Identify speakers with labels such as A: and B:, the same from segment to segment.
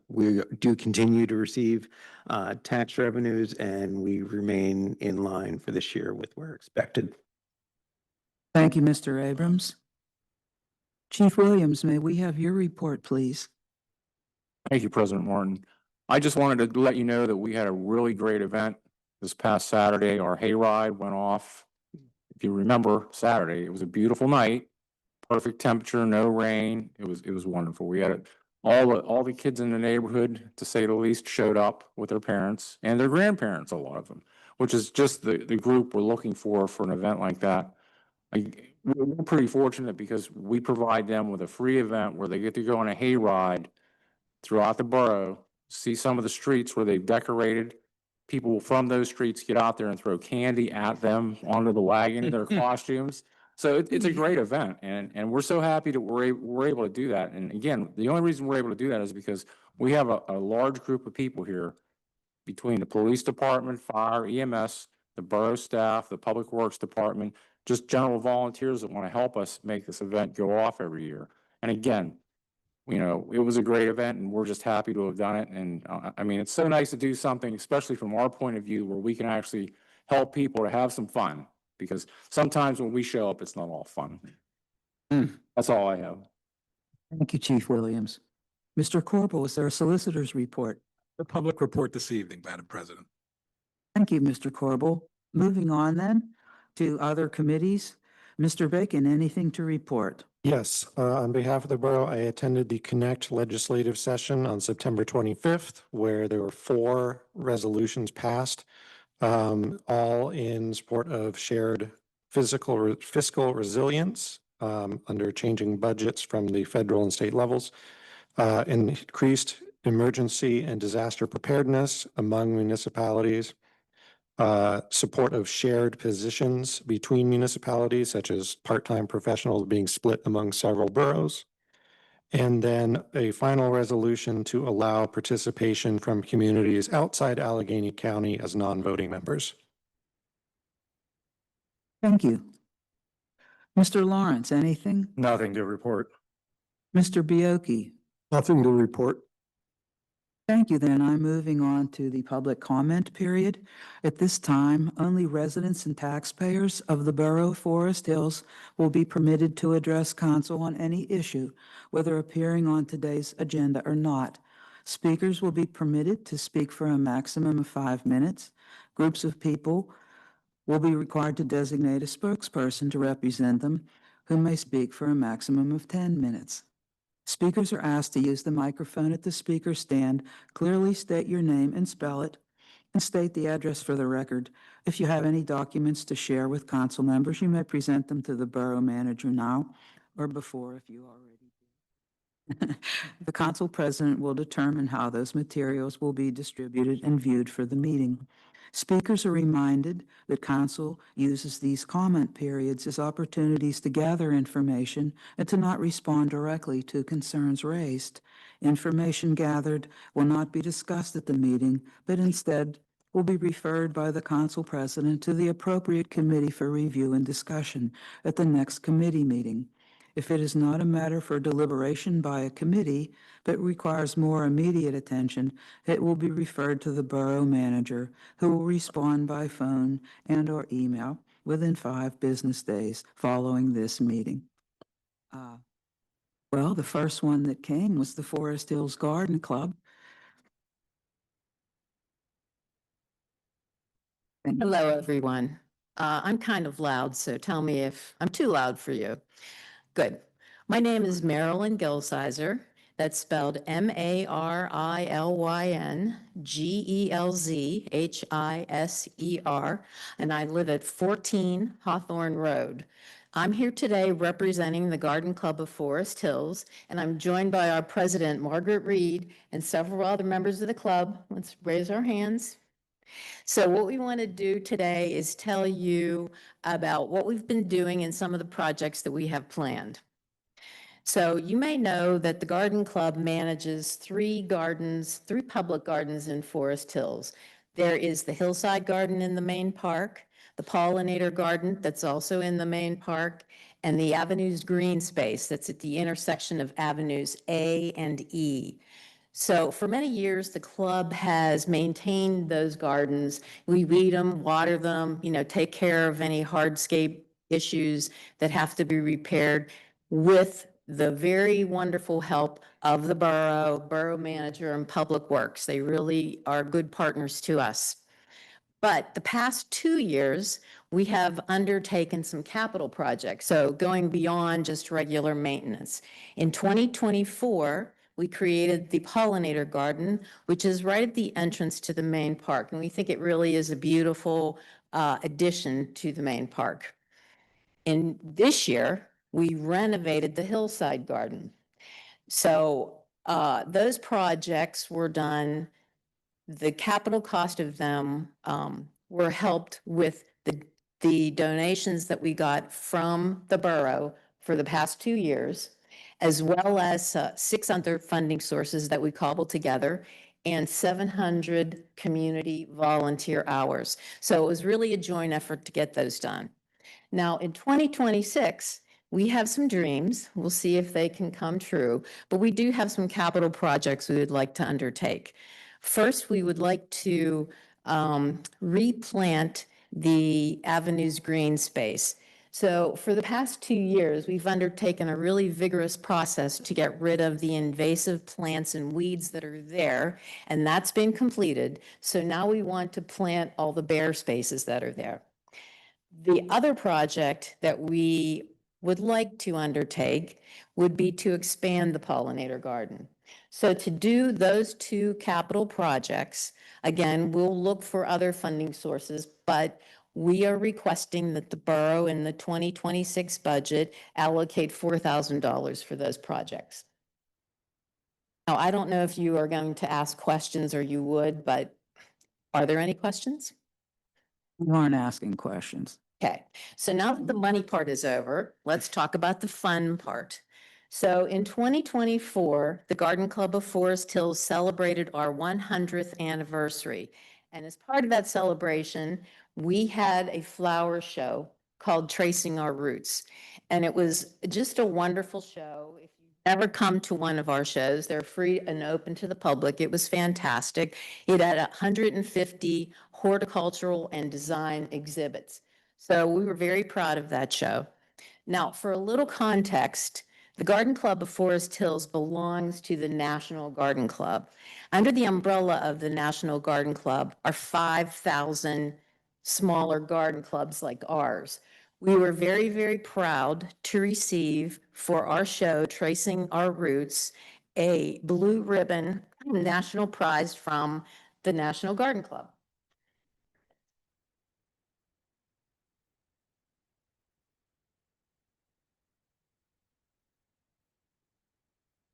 A: We do continue to receive tax revenues, and we remain in line for this year with where expected.
B: Thank you, Mr. Abrams. Chief Williams, may we have your report, please?
C: Thank you, President Martin. I just wanted to let you know that we had a really great event this past Saturday. Our hayride went off. If you remember Saturday, it was a beautiful night, perfect temperature, no rain. It was wonderful. We had all the kids in the neighborhood, to say the least, showed up with their parents and their grandparents, a lot of them, which is just the group we're looking for an event like that. We're pretty fortunate because we provide them with a free event where they get to go on a hayride throughout the borough, see some of the streets where they've decorated. People from those streets get out there and throw candy at them onto the wagon in their costumes. So it's a great event, and we're so happy that we're able to do that. And again, the only reason we're able to do that is because we have a large group of people here between the police department, fire, EMS, the borough staff, the public works department, just general volunteers that want to help us make this event go off every year. And again, you know, it was a great event, and we're just happy to have done it. And I mean, it's so nice to do something, especially from our point of view, where we can actually help people to have some fun, because sometimes when we show up, it's not all fun. That's all I have.
B: Thank you, Chief Williams. Mr. Corporal, is there a solicitor's report?
D: The public report this evening, Madam President.
B: Thank you, Mr. Corbel. Moving on then to other committees. Mr. Bacon, anything to report?
E: Yes, on behalf of the borough, I attended the Connect legislative session on September 25th, where there were 4 resolutions passed, all in support of shared fiscal resilience under changing budgets from the federal and state levels, increased emergency and disaster preparedness among municipalities, support of shared positions between municipalities, such as part-time professionals being split among several boroughs, and then a final resolution to allow participation from communities outside Allegheny County as non-voting members.
B: Thank you. Mr. Lawrence, anything?
D: Nothing to report.
B: Mr. Bioki?
D: Nothing to report.
B: Thank you. Then I'm moving on to the public comment period. At this time, only residents and taxpayers of the Borough of Forest Hills will be permitted to address council on any issue, whether appearing on today's agenda or not. Speakers will be permitted to speak for a maximum of 5 minutes. Groups of people will be required to designate a spokesperson to represent them, who may speak for a maximum of 10 minutes. Speakers are asked to use the microphone at the speaker stand, clearly state your name and spell it, and state the address for the record. If you have any documents to share with council members, you may present them to the borough manager now or before if you already do. The council president will determine how those materials will be distributed and viewed for the meeting. Speakers are reminded that council uses these comment periods as opportunities to gather information and to not respond directly to concerns raised. Information gathered will not be discussed at the meeting, but instead will be referred by the council president to the appropriate committee for review and discussion at the next committee meeting. If it is not a matter for deliberation by a committee, but requires more immediate attention, it will be referred to the borough manager, who will respond by phone and or email within 5 business days following this meeting. Well, the first one that came was the Forest Hills Garden Club.
F: Hello, everyone. I'm kind of loud, so tell me if I'm too loud for you. Good. My name is Marilyn Gelsizer. That's spelled MarilynGelsizer, and I live at 14 Hawthorne Road. I'm here today representing the Garden Club of Forest Hills, and I'm joined by our president, Margaret Reed, and several other members of the club. Let's raise our hands. So what we want to do today is tell you about what we've been doing and some of the projects that we have planned. So you may know that the Garden Club manages 3 public gardens in Forest Hills. There is the Hillside Garden in the main park, the Pollinator Garden that's also in the main park, and the Avenues Green Space that's at the intersection of Avenues A and E. So for many years, the club has maintained those gardens. We weed them, water them, take care of any hardscape issues that have to be repaired with the very wonderful help of the borough manager, and Public Works. They really are good partners to us. But the past 2 years, we have undertaken some capital projects, so going beyond just regular maintenance. In 2024, we created the pollinator garden, which is right at the entrance to the main park, and we think it really is a beautiful addition to the main park. In this year, we renovated the hillside garden. So those projects were done. The capital cost of them were helped with the donations that we got from the borough for the past 2 years, as well as 6 other funding sources that we cobbled together and 700 community volunteer hours. So it was really a joint effort to get those done. Now, in 2026, we have some dreams. We'll see if they can come true, but we do have some capital projects we would like to undertake. First, we would like to replant the Avenues green space. So for the past 2 years, we've undertaken a really vigorous process to get rid of the invasive plants and weeds that are there, and that's been completed. So now we want to plant all the bare spaces that are there. The other project that we would like to undertake would be to expand the pollinator garden. So to do those 2 capital projects, again, we'll look for other funding sources, but we are requesting that the borough in the 2026 budget allocate $4,000 for those projects. Now, I don't know if you are going to ask questions or you would, but are there any questions?
B: We aren't asking questions.
F: Okay, so now that the money part is over, let's talk about the fun part. So in 2024, the Garden Club of Forest Hills celebrated our 100th anniversary. And as part of that celebration, we had a flower show called Tracing Our Roots. And it was just a wonderful show. If you've never come to one of our shows, they're free and open to the public. It was fantastic. It had 150 horticultural and design exhibits. So we were very proud of that show. Now, for a little context, the Garden Club of Forest Hills belongs to the National Garden Club. Under the umbrella of the National Garden Club are 5,000 smaller garden clubs like ours. We were very, very proud to receive for our show, Tracing Our Roots, a blue ribbon national prize from the National Garden Club.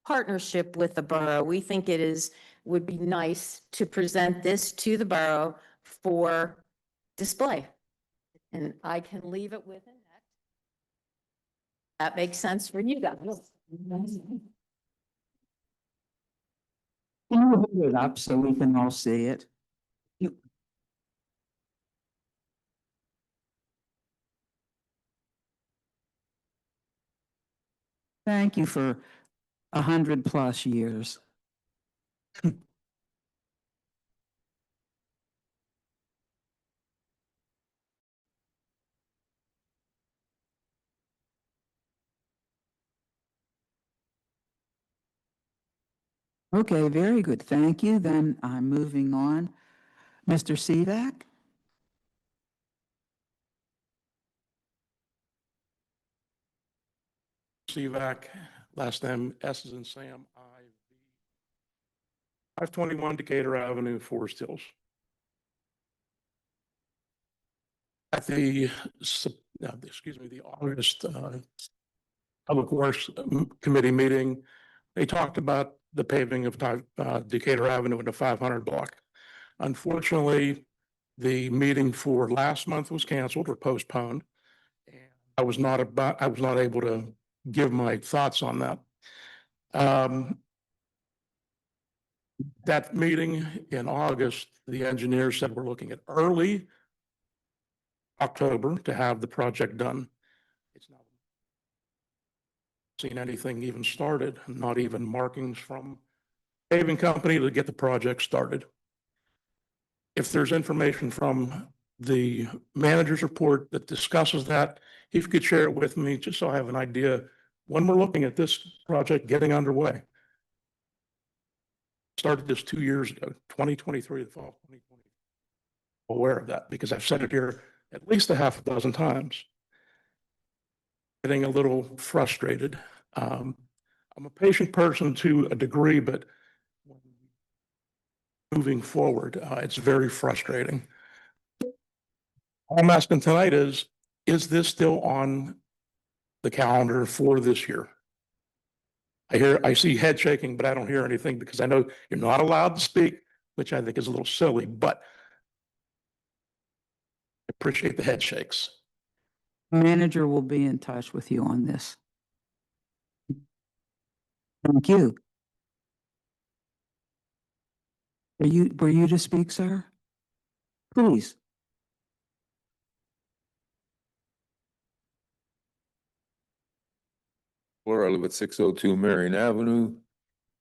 F: Partnership with the borough, we think would be nice to present this to the borough for display. And I can leave it with Annette. That makes sense for you guys.
B: Can you hold it up so we can all see it? Thank you for 100+ years. Okay, very good. Thank you. Then I'm moving on. Mr. Sivak?
G: CVAC, last name S as in Sam, IV. 521 Decatur Avenue, Forest Hills. At the August Public Works Committee meeting, they talked about the paving of Decatur Avenue into 500 block. Unfortunately, the meeting for last month was canceled or postponed. And I was not able to give my thoughts on that. That meeting in August, the engineer said we're looking at early October to have the project done. It's not seen anything even started, not even markings from paving company to get the project started. If there's information from the manager's report that discusses that, if you could share it with me, just so I have an idea when we're looking at this project getting underway. Started this 2 years ago, 2023, the fall 2020. Aware of that because I've said it here at least a half a dozen times. Getting a little frustrated. I'm a patient person to a degree, but moving forward, it's very frustrating. All I'm asking tonight is this still on the calendar for this year? I see head shaking, but I don't hear anything because I know you're not allowed to speak, which I think is a little silly, but I appreciate the head shakes.
B: Manager will be in touch with you on this. Thank you. Were you to speak, sir? Please.
H: Laura, I live at 602 Marion Avenue.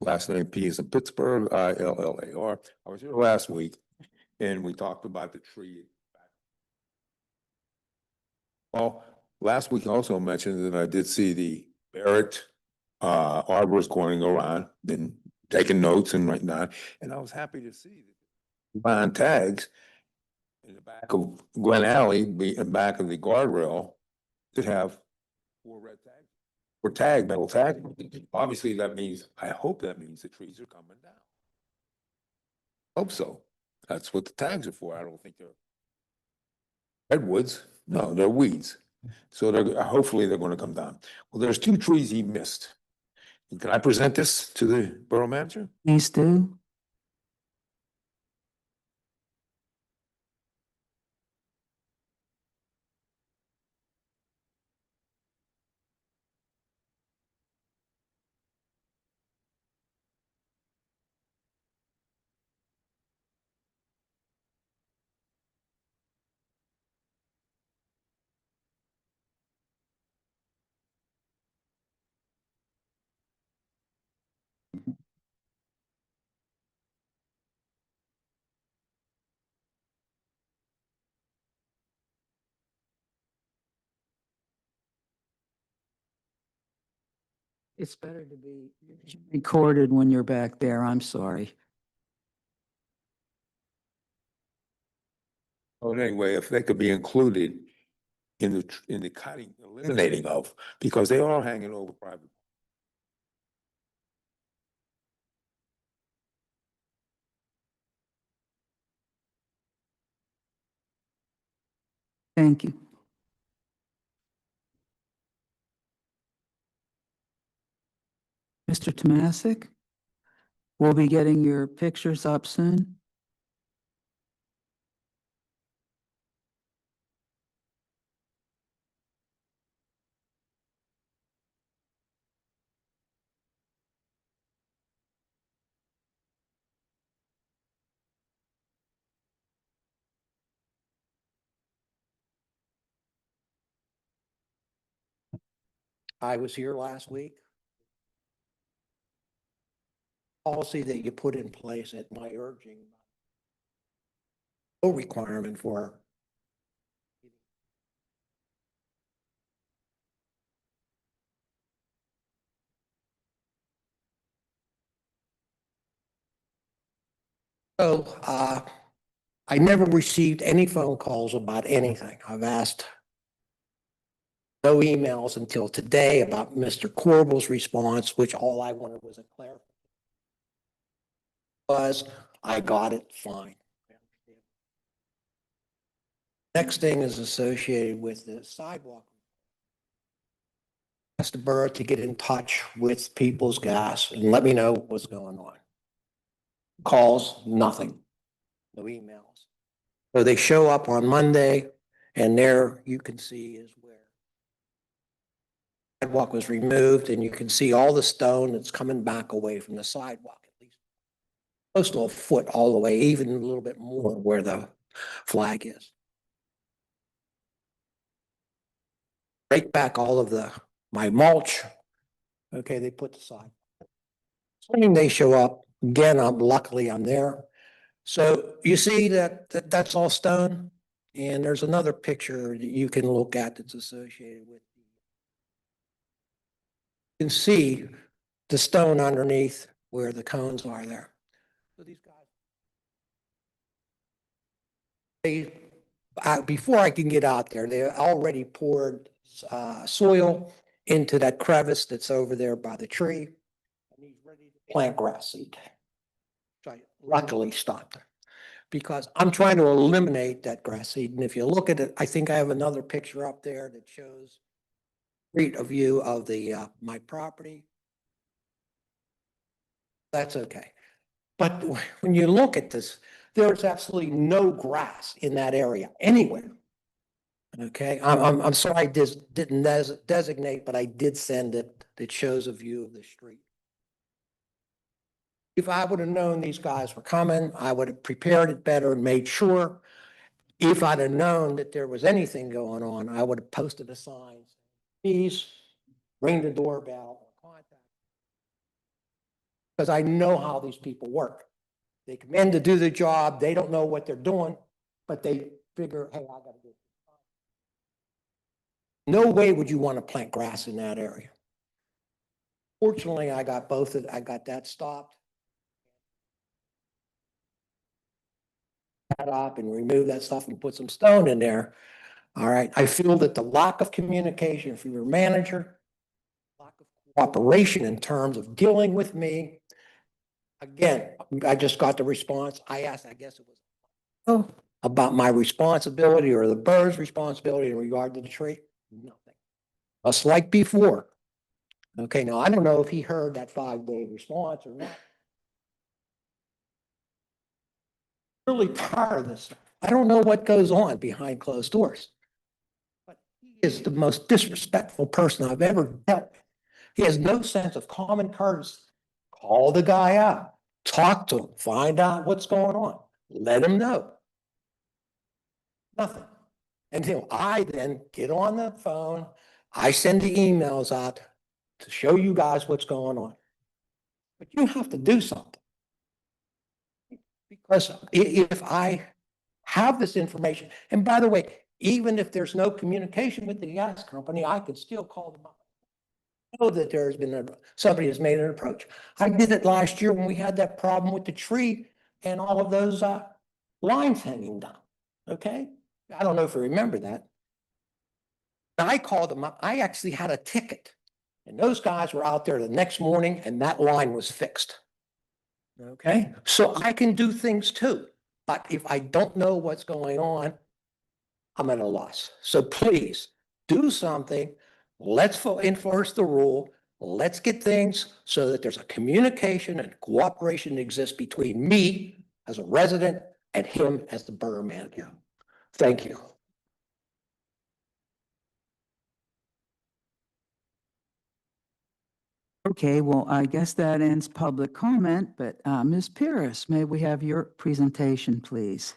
H: Last name P is in Pittsburgh, ILLAR. I was here last week and we talked about the tree. Well, last week I also mentioned that I did see the Barrett arborist going around and taking notes and whatnot. And I was happy to see that bond tags in the back of Glen Alley, in back of the guardrail, that have 4 red tags. Or tag, metal tag. Obviously, that means, I hope that means the trees are coming down. Hope so. That's what the tags are for. I don't think they're redwoods. No, they're weeds. So hopefully they're going to come down. Well, there's 2 trees he missed. Can I present this to the borough manager?
B: Please do. It's better to be recorded when you're back there. I'm sorry.
H: Oh, anyway, if they could be included in the cutting, eliminating of, because they are hanging over private.
B: Thank you. Mr. Tomasic, we'll be getting your pictures up soon.
I: I was here last week. Policy that you put in place at my urging. No requirement for. So, I never received any phone calls about anything. I've asked no emails until today about Mr. Corbell's response, which all I wanted was a clarification. I got it fine. Next thing is associated with the sidewalk. Asked the borough to get in touch with People's Gas and let me know what's going on. Calls, nothing. No emails. So they show up on Monday and there you can see is where sidewalk was removed and you can see all the stone that's coming back away from the sidewalk, at least close to a foot all the way, even a little bit more where the flag is. Break back all of my mulch. Okay, they put the sidewalk. Morning they show up Again, luckily I'm there. So you see that's all stone. And there's another picture that you can look at that's associated with. You can see the stone underneath where the cones are there. So these guys, before I can get out there, they already poured soil into that crevice that's over there by the tree. And he's ready to plant grass seed. So I luckily stopped because I'm trying to eliminate that grass seed. And if you look at it, I think I have another picture up there that shows a view of the my property. That's okay. But when you look at this, there's absolutely no grass in that area anywhere. Okay, I'm sorry I just didn't designate, but I did send it. That shows a view of the street. If I would have known these guys were coming, I would have prepared it better and made sure. If I'd have known that there was anything going on, I would have posted a sign. Please ring the doorbell or contact. Because I know how these people work. They come in to do the job. They don't know what they're doing, but they figure, hey, I got to do it. No way would you want to plant grass in that area. Fortunately, I got that stopped. That up and remove that stuff and put some stone in there. All right. I feel that the lack of communication from your manager, lack of cooperation in terms of dealing with me. Again, I just got the response. I asked, I guess it was about my responsibility or the borough's responsibility in regard to the tree. Nothing. Just like before. Okay, now I don't know if he heard that 5-day response or not. Really tired of this. I don't know what goes on behind closed doors. But he is the most disrespectful person I've ever dealt with. He has no sense of common courtesy. Call the guy out, talk to him, find out what's going on, let him know. Nothing. Until I then get on the phone, I send the emails out to show you guys what's going on. But you have to do something. Because if I have this information, and by the way, even if there's no communication with the gas company, I could still call them up. I know that there's been somebody has made an approach. I did it last year when we had that problem with the tree and all of those lines hanging down. Okay, I don't know if you remember that. I called them up. I actually had a ticket, and those guys were out there the next morning, and that line was fixed. Okay, so I can do things too, but if I don't know what's going on, I'm at a loss. So please do something. Let's enforce the rule. Let's get things so that there's a communication and cooperation that exists between me as a resident and him as the borough manager. Thank you.
B: Okay, well, I guess that ends public comment, but Ms. Pierce, may we have your presentation, please?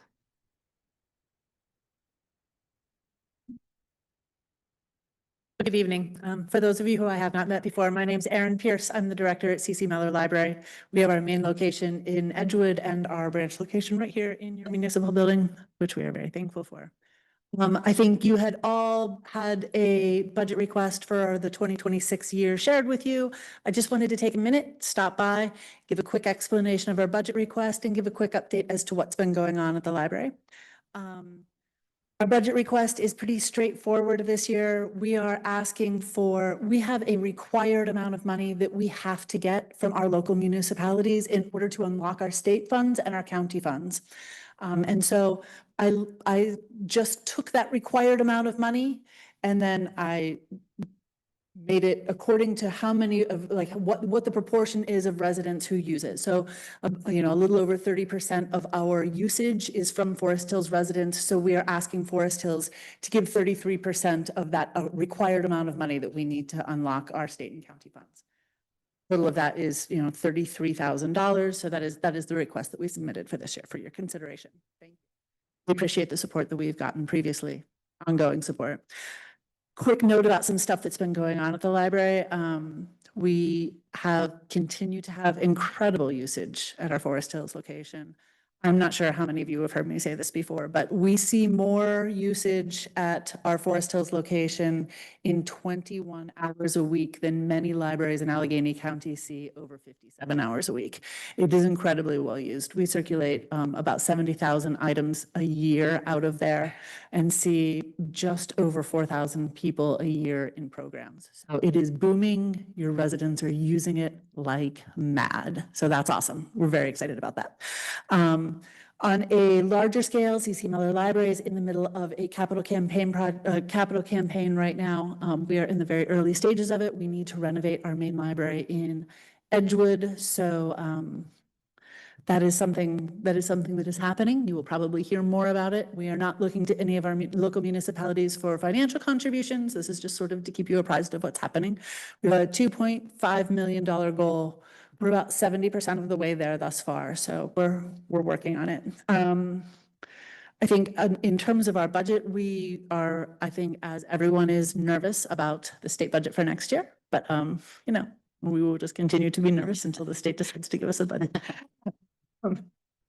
J: Good evening. For those of you who I have not met before, my name is Erin Pierce. I'm the director at C.C. Mellor Library. We have our main location in Edgewood and our branch location right here in your municipal building, which we are very thankful for. I think you had all had a budget request for the 2026 year shared with you. I just wanted to take a minute, stop by, give a quick explanation of our budget request and give a quick update as to what's been going on at the library. Our budget request is pretty straightforward this year. We are asking for, we have a required amount of money that we have to get from our local municipalities in order to unlock our state funds and our county funds. And so I just took that required amount of money and then I made it according to how many of what the proportion is of residents who use it. So, a little over 30% of our usage is from Forest Hills residents. So we are asking Forest Hills to give 33% of that required amount of money that we need to unlock our state and county funds. Total of that is, $33,000. So that is the request that we submitted for this year for your consideration. Thank you. We appreciate the support that we've gotten previously, ongoing support. Quick note about some stuff that's been going on at the library. We have continued to have incredible usage at our Forest Hills location. I'm not sure how many of you have heard me say this before, but we see more usage at our Forest Hills location in 21 hours a week than many libraries in Allegheny County see over 57 hours a week. It is incredibly well used. We circulate about 70,000 items a year out of there and see just over 4,000 people a year in programs. So it is booming. Your residents are using it like mad. So that's awesome. We're very excited about that. On a larger scale, CC Miller Library is in the middle of a capital campaign right now. We are in the very early stages of it. We need to renovate our main library in Edgewood. So that is something that is happening. You will probably hear more about it. We are not looking to any of our local municipalities for financial contributions. This is just sort of to keep you apprised of what's happening. We have a $2.5 million goal. We're about 70% of the way there thus far, so we're working on it. I think in terms of our budget, we are, I think, as everyone is, nervous about the state budget for next year, but you know, we will just continue to be nervous until the state decides to give us a budget.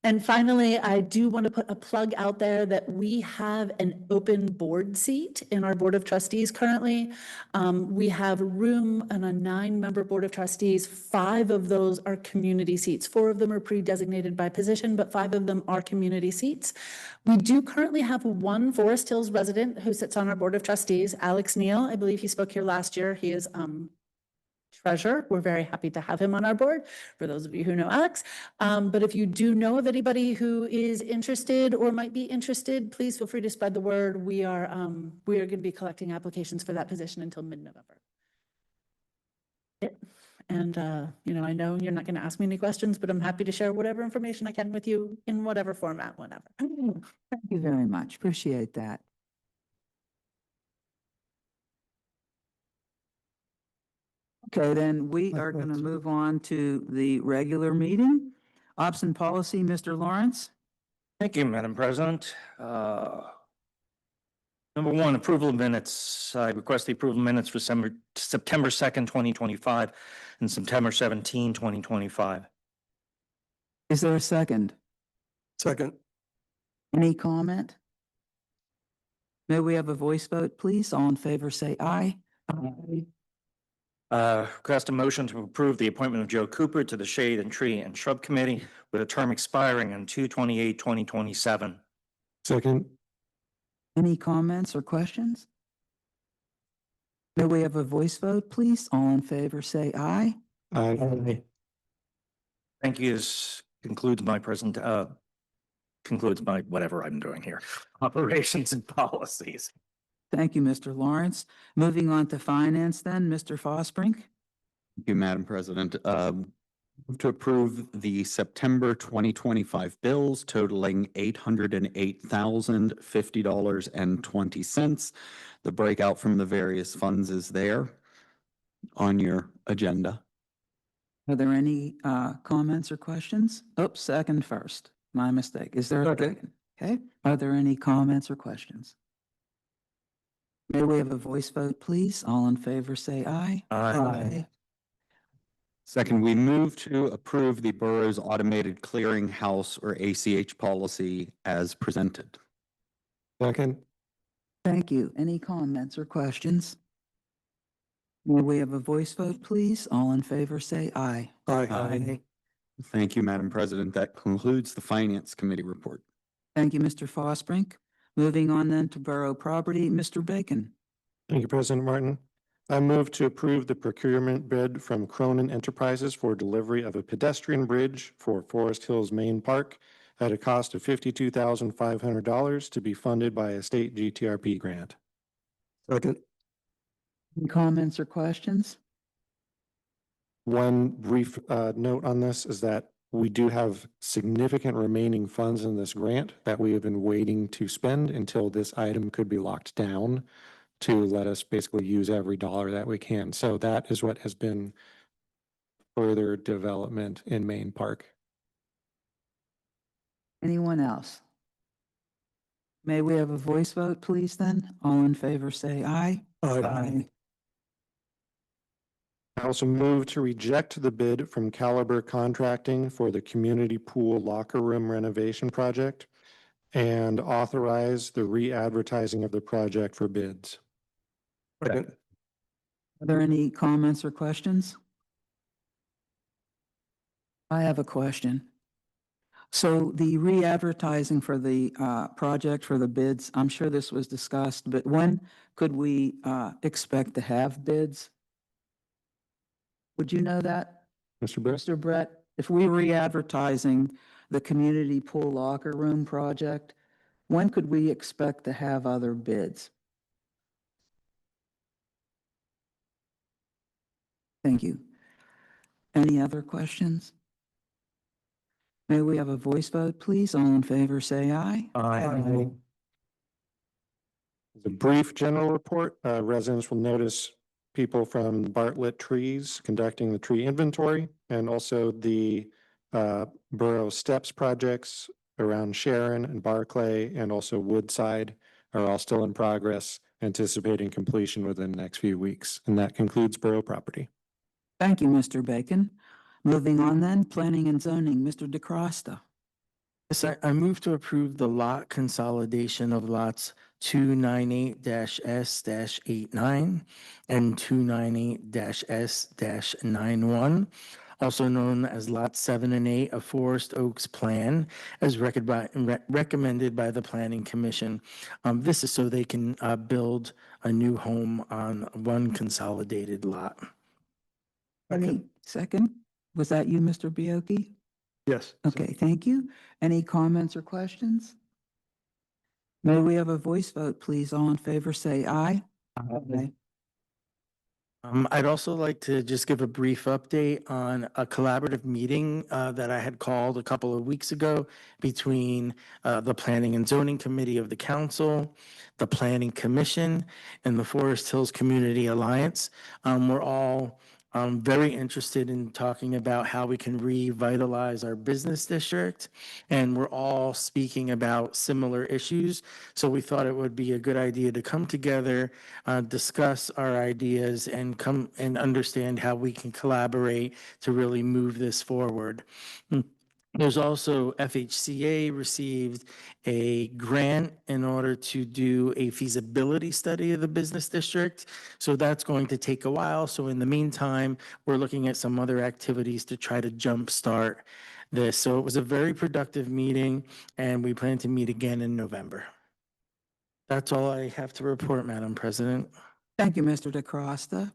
J: And finally, I do want to put a plug out there that we have an open board seat in our Board of Trustees currently. We have room on a 9-member Board of Trustees. 5 of those are community seats. 4 of them are pre-designated by position, but 5 of them are community seats. We do currently have 1 Forest Hills resident who sits on our Board of Trustees, Alex Neal. I believe he spoke here last year. He is treasurer. We're very happy to have him on our board, for those of you who know Alex. But if you do know of anybody who is interested or might be interested, please feel free to spread the word. We are going to be collecting applications for that position until mid-November. And, you know, I know you're not going to ask me any questions, but I'm happy to share whatever information I can with you in whatever format, whenever.
B: Thank you very much. Appreciate that. Okay, then we are going to move on to the regular meeting. Ops and Policy, Mr. Lawrence.
K: Thank you, Madam President. Number 1, approval of minutes. I request the approval of minutes for September 2nd, 2025 and September 17, 2025.
B: Is there a second?
D: Second.
B: Any comment? May we have a voice vote, please? All in favor, say aye. Aye.
K: Request a motion to approve the appointment of Joe Cooper to the Shade and Tree and Shrub Committee with a term expiring on 2/28/2027.
E: Second.
B: Any comments or questions? May we have a voice vote, please? All in favor, say aye.
E: Aye.
K: Thank you. This concludes my whatever I'm doing here. Operations and policies.
B: Thank you, Mr. Lawrence. Moving on to finance then, Mr. Fosbrink.
L: Thank you, Madam President. Move to approve the September 2025 bills totaling $808,050.20. The breakout from the various funds is there on your agenda.
B: Are there any comments or questions? Oops, second first. My mistake. Is there a second? Okay. Are there any comments or questions? May we have a voice vote, please? All in favor, say aye.
K: Aye.
L: Second, we move to approve the borough's automated clearinghouse or ACH policy as presented.
E: Second.
B: Thank you. Any comments or questions? May we have a voice vote, please? All in favor, say aye.
D: Aye.
L: Thank you, Madam President. That concludes the Finance Committee report.
B: Thank you, Mr. Fosbrink. Moving on then to Borough Property, Mr. Bacon.
E: Thank you, President Martin. I move to approve the procurement bid from Cronin Enterprises for delivery of a pedestrian bridge for Forest Hills Main Park at a cost of $52,500 to be funded by a state GTRP grant.
D: Second.
B: Any comments or questions?
E: One brief note on this is that we do have significant remaining funds in this grant that we have been waiting to spend until this item could be locked down to let us basically use every dollar that we can. So that is what has been further development in Main Park.
B: Anyone else? May we have a voice vote, please, then? All in favor, say aye.
D: Aye.
E: I also move to reject the bid from Caliber Contracting for the community pool locker room renovation project and authorize the re-advertising of the project for bids.
D: Second.
B: Are there any comments or questions? I have a question. So the re-advertising for the project for the bids, I'm sure this was discussed, but when could we expect to have bids? Would you know that,
E: Mr. Brett?
B: Mr. Brett? If we re-advertising the community pool locker room project, when could we expect to have other bids? Thank you. Any other questions? May we have a voice vote, please? All in favor, say aye.
D: Aye.
E: The brief general report, residents will notice people from Bartlett Trees conducting the tree inventory, and also the Borough Steps projects around Sharon and Barclay and also Woodside are all still in progress, anticipating completion within the next few weeks. And that concludes Borough property.
B: Thank you, Mr. Bacon. Moving on then, planning and zoning, Mr. DeCrosta.
M: Yes, I move to approve the lot consolidation of lots 298-S-89 and 298-S-91, also known as Lot 7 and 8 of Forest Oaks Plan, as recommended by the Planning Commission. This is so they can build a new home on one consolidated lot.
B: Any second? Was that you, Mr. Bioki?
D: Yes.
B: Okay, thank you. Any comments or questions? May we have a voice vote, please? All in favor, say aye. Aye.
M: I'd also like to just give a brief update on a collaborative meeting that I had called a couple of weeks ago between the Planning and Zoning Committee of the Council, the Planning Commission, and the Forest Hills Community Alliance. We're all very interested in talking about how we can revitalize our business district, and we're all speaking about similar issues. So we thought it would be a good idea to come together, discuss our ideas, and come and understand how we can collaborate to really move this forward. There's also FHCA received a grant in order to do a feasibility study of the business district. So that's going to take a while. So in the meantime, we're looking at some other activities to try to jumpstart this. So it was a very productive meeting, and we plan to meet again in November. That's all I have to report, Madam President.
B: Thank you, Mr. DeCrosta.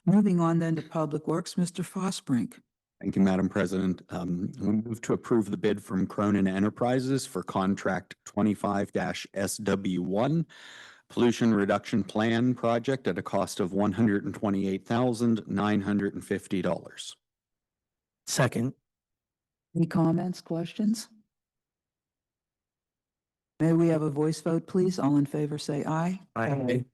B: Moving on then to Public Works, Mr. Fosbrink.
L: Thank you, Madam President. We move to approve the bid from Cronin Enterprises for contract 25-SW1 pollution reduction plan project at a cost of $128,950.
M: Second.
B: Any comments, questions? May we have a voice vote, please? All in favor, say aye.
D: Aye.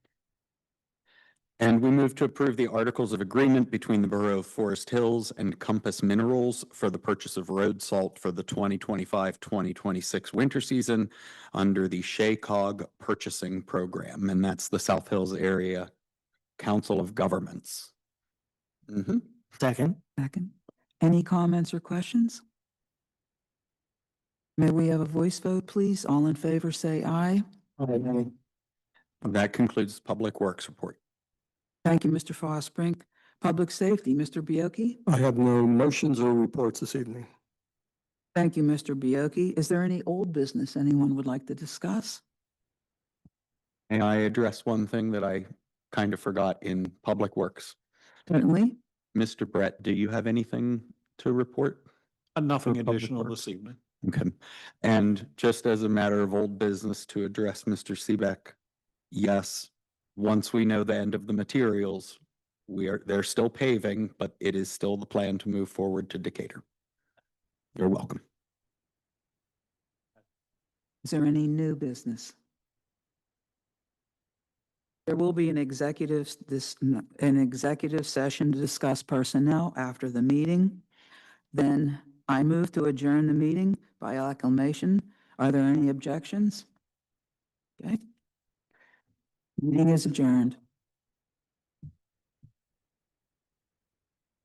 L: And we move to approve the articles of agreement between the Borough of Forest Hills and Compass Minerals for the purchase of road salt for the 2025-2026 winter season under the SHACOG purchasing program, and that's the South Hills Area Council of Governments.
M: Second.
B: Second. Any comments or questions? May we have a voice vote, please? All in favor, say aye.
D: Aye.
L: That concludes the Public Works report.
B: Thank you, Mr. Fosbrink. Public Safety, Mr. Bioki.
D: I have no motions or reports this evening.
B: Thank you, Mr. Bioki. Is there any old business anyone would like to discuss?
L: May I address one thing that I kind of forgot in Public Works?
B: Certainly.
L: Mr. Brett, do you have anything to report?
C: Nothing
L: For Public
C: additional
L: Works?
C: this evening.
L: Okay. And just as a matter of old business to address Mr. Seebeck, yes, once we know the end of the materials, they're still paving, but it is still the plan to move forward to Decatur. You're welcome.
B: Is there any new business? There will be an executive session to discuss personnel after the meeting. Then I move to adjourn the meeting by acclamation. Are there any objections? Okay. Meeting is adjourned.